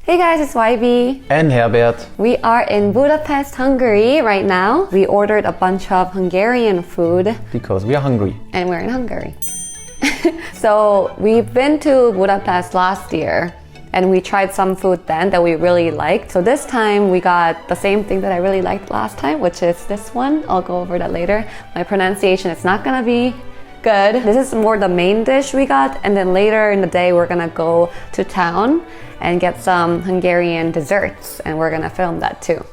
Hey guys, it's YB and Herbert. We are in Budapest, Hungary right now. We ordered a bunch of Hungarian food Because we are hungry. and we're in Hungary. So we've been to Budapest last year and we tried some food then that we really liked. So this time we got the same thing that I really liked last time, which is this one. I'll go over that later. My pronunciation is not gonna be good. This is more the main dish we got, and then later in the day we're gonna go to town and get some Hungarian desserts, and we're gonna film that too.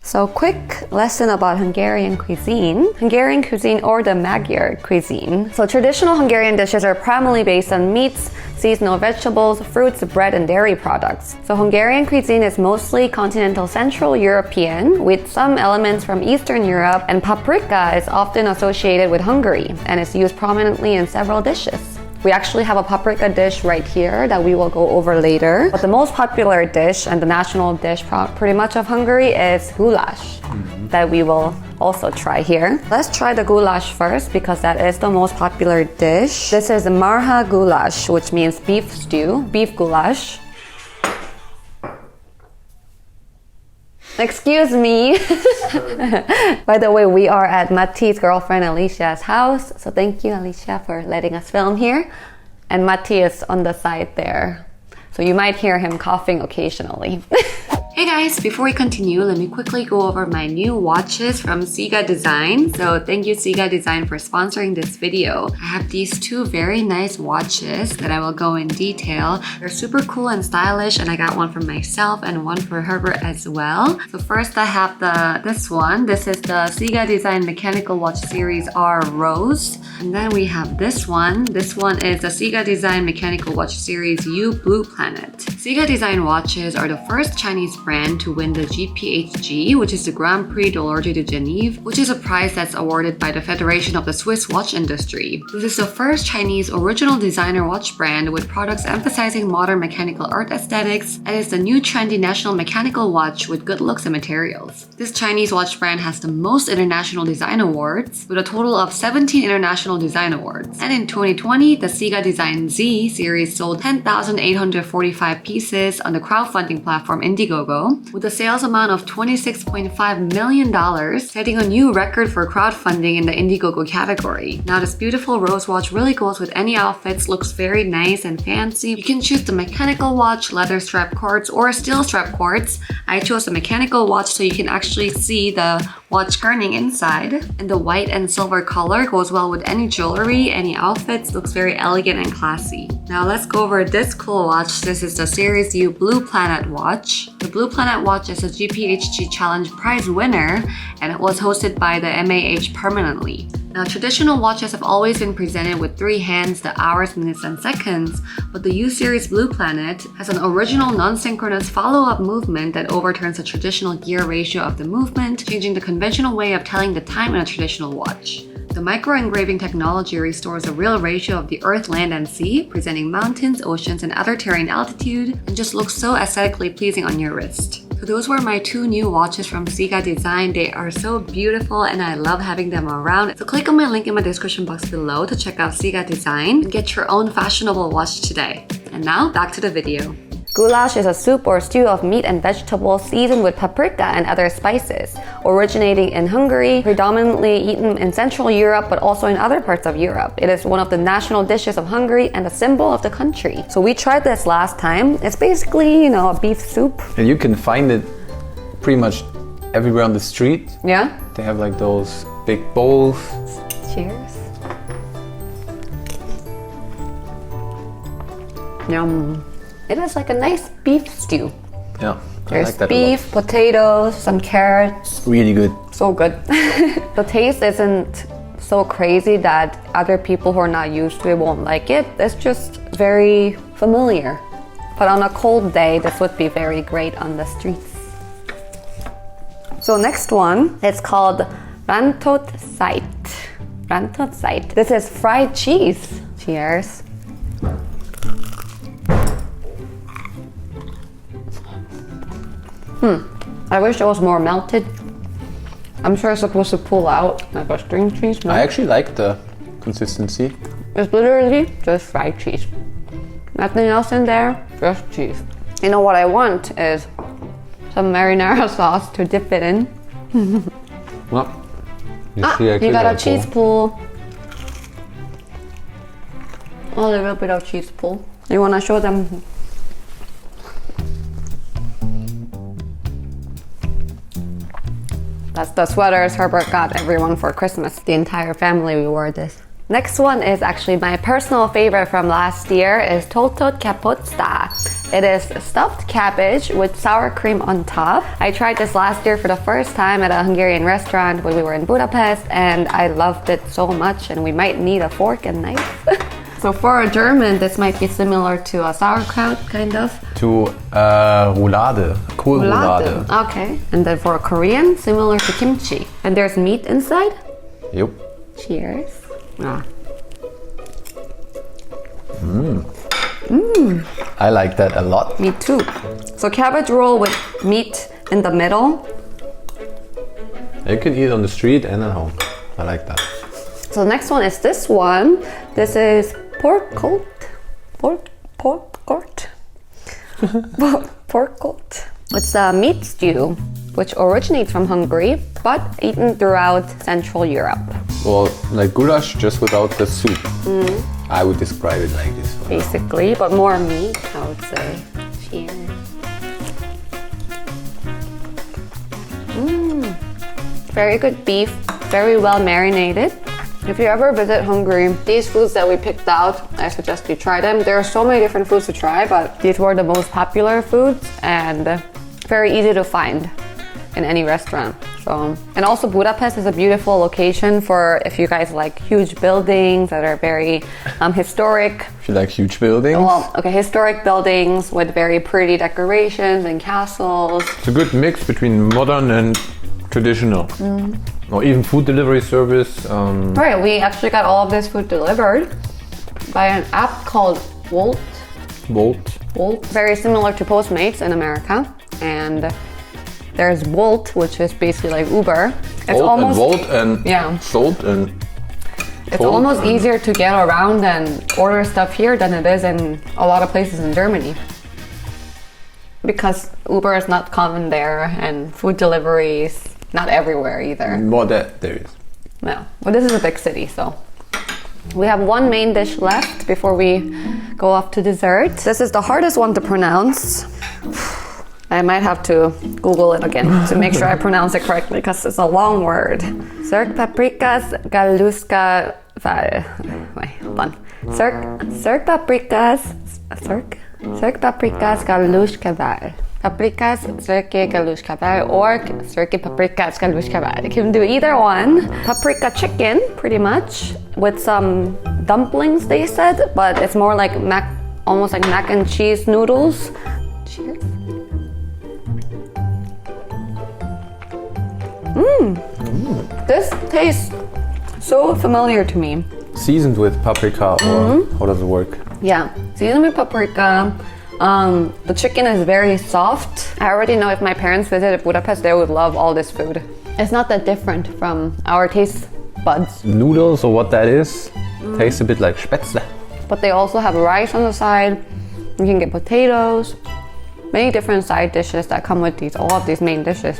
So quick lesson about Hungarian cuisine. Hungarian cuisine or the Magyar cuisine. So traditional Hungarian dishes are primarily based on meats, seasonal vegetables, fruits, bread, and dairy products. So Hungarian cuisine is mostly continental Central European with some elements from Eastern Europe, and paprika is often associated with Hungary and is used prominently in several dishes. We actually have a paprika dish right here that we will go over later. But the most popular dish and the national dish pretty much of Hungary is goulash that we will also try here. Let's try the goulash first because that is the most popular dish. This is marha goulash, which means beef stew, beef goulash. Excuse me. By the way, we are at Matti's girlfriend Alicia's house. So thank you, Alicia, for letting us film here. And Matti is on the side there. So you might hear him coughing occasionally. Hey guys, before we continue, let me quickly go over my new watches from Ziga Design. So thank you Ziga Design for sponsoring this video. I have these two very nice watches that I will go in detail. They're super cool and stylish, and I got one for myself and one for Herbert as well. So first I have this one. This is the Ziga Design Mechanical Watch Series R Rose. And then we have this one. This one is the Ziga Design Mechanical Watch Series U Blue Planet. Ziga Design watches are the first Chinese brand to win the GPHG, which is the Grand Prix de l'Orge de Genève, which is a prize that's awarded by the Federation of the Swiss Watch Industry. This is the first Chinese original designer watch brand with products emphasizing modern mechanical art aesthetics, and is the new trendy national mechanical watch with good looks and materials. This Chinese watch brand has the most international design awards, with a total of 17 international design awards. And in 2020, the Ziga Design Z series sold 10,845 pieces on the crowdfunding platform Indiegogo, with a sales amount of $26.5 million, setting a new record for crowdfunding in the Indiegogo category. Now this beautiful rose watch really goes with any outfits, looks very nice and fancy. You can choose the mechanical watch, leather strap quartz, or steel strap quartz. I chose the mechanical watch so you can actually see the watch turning inside. And the white and silver color goes well with any jewelry, any outfits, looks very elegant and classy. Now let's go over this cool watch. This is the Series U Blue Planet watch. The Blue Planet watch is a GPHG Challenge Prize winner, and it was hosted by the MAH permanently. Now, traditional watches have always been presented with 3 hands, the hours, minutes, and seconds, but the U-Series Blue Planet has an original non-synchronous follow-up movement that overturns the traditional gear ratio of the movement, changing the conventional way of telling the time in a traditional watch. The micro-engraving technology restores the real ratio of the earth, land, and sea, presenting mountains, oceans, and other terrain altitude, and just looks so aesthetically pleasing on your wrist. So those were my 2 new watches from Ziga Design. They are so beautiful and I love having them around. So click on my link in my description box below to check out Ziga Design and get your own fashionable watch today. And now back to the video. Goulash is a soup or stew of meat and vegetables seasoned with paprika and other spices. Originating in Hungary, predominantly eaten in Central Europe but also in other parts of Europe. It is one of the national dishes of Hungary and a symbol of the country. So we tried this last time. It's basically, a beef soup. And you can find it pretty much everywhere on the street. Yeah? They have like those big bowls. Cheers. Yum. It is like a nice beef stew. Yeah, There's I like that beef, potatoes, some carrots. Really good. So good. The taste isn't so crazy that other people who are not used to it won't like it. It's just very familiar. But on a cold day, this would be very great on the streets. So next one, it's called Rántott Széty. Rántott Széty. This is fried cheese. Cheers. I wish it was more melted. I'm sure it's supposed to pull out like a string cheese. No? I actually like the consistency. It's literally just fried cheese. Nothing else in there, just cheese. You know what I want is some marinara sauce to dip it in. Well, You got a cheese pool. A little bit of cheese pool. You want to show them? That's the sweaters Herbert got everyone for Christmas. The entire family, we wore this. Next one is actually my personal favorite from last year is Toltot Kapotsta. It is stuffed cabbage with sour cream on top. I tried this last year for the first time at a Hungarian restaurant when we were in Budapest, and I loved it so much, and we might need a fork and knife. So for a German, this might be similar to a sauerkraut, kind of. To roulade, kohlroulade. Okay. And then for a Korean, similar to kimchi. And there's meat inside. Yep. Cheers. I like that a lot. Me too. So cabbage roll with meat in the middle. You can eat on the street and at home. I like that. So the next one is this one. This is pork colt. Pork court. Pork colt. It's a meat stew, which originates from Hungary, but eaten throughout Central Europe. Well, like goulash, just without the soup. I would describe it like this. Basically, but more meat, I would say. Cheers. Very good beef, very well marinated. If you ever visit Hungary, these foods that we picked out, I suggest you try them. There are so many different foods to try, but these were the most popular foods and very easy to find in any restaurant. So, and also Budapest is a beautiful location for if you guys like huge buildings that are very historic. If you like huge buildings. Well, okay, historic buildings with very pretty decorations and castles. It's a good mix between modern and traditional. Or even food delivery service. Right, we actually got all of this food delivered by an app called Wolt. Very similar to Postmates in America. And there's Wolt, which is basically like Uber. It's almost It's almost easier to get around and order stuff here than it is in a lot of places in Germany. Because Uber is not common there and food deliveries not everywhere either. More that there is. No, but this is a big city, so. We have one main dish left before we go off to dessert. This is the hardest one to pronounce. I might have to Google it again to make sure I pronounce it correctly because it's a long word. Cirk paprikas galuska val. Wait, hold on. Cirk paprikas galushka val. Paprikas cirke galushka val or cirke paprikas galushka val. You can do either one. Paprika chicken, pretty much, with some dumplings, they said, but it's more like almost like mac and cheese noodles. Cheers. This tastes so familiar to me. Seasoned with paprika, or how does it work? Yeah, seasoned with paprika. The chicken is very soft. I already know if my parents visited Budapest, they would love all this food. It's not that different from our taste buds. Noodles, or what that is, tastes a bit like Spätzle. But they also have rice on the side. You can get potatoes. Many different side dishes that come with all of these main dishes.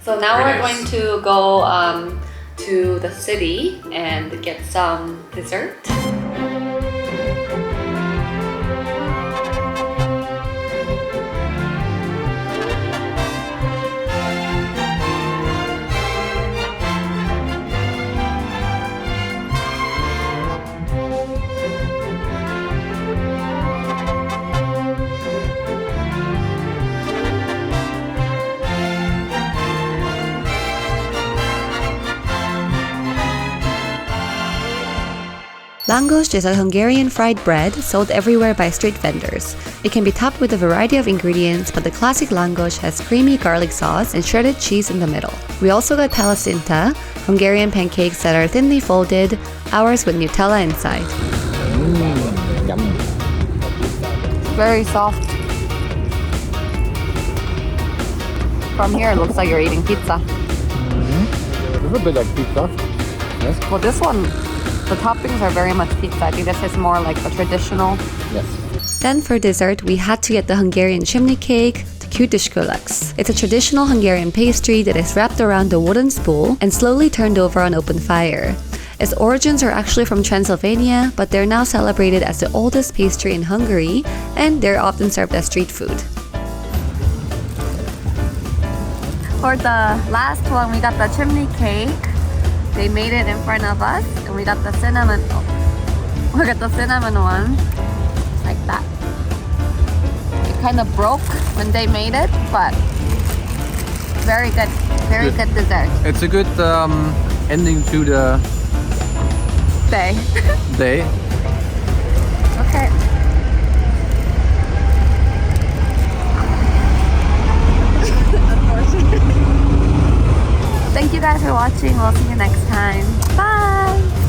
So now we're going to go to the city and get some dessert. Langosh is a Hungarian fried bread sold everywhere by street vendors. It can be topped with a variety of ingredients, but the classic langosh has creamy garlic sauce and shredded cheese in the middle. We also got palacinta, Hungarian pancakes that are thinly folded, ours with Nutella inside. Yum. Very soft. From here, it looks like you're eating pizza. A little bit like pizza. Yes. Well, this one The toppings are very much pizza. I think this is more like the traditional. Yes. Then for dessert, we had to get the Hungarian chimney cake, the goulash. It's a traditional Hungarian pastry that is wrapped around a wooden spool and slowly turned over on open fire. Its origins are actually from Transylvania, but they're now celebrated as the oldest pastry in Hungary, and they're often served as street food. For the last one, we got the chimney cake. They made it in front of us, and we got the cinnamon. We got the cinnamon one, like that. It kind of broke when they made it, but very good dessert. It's a good ending to the Day. day. Okay. Thank you guys for watching. We'll see you next time. Bye!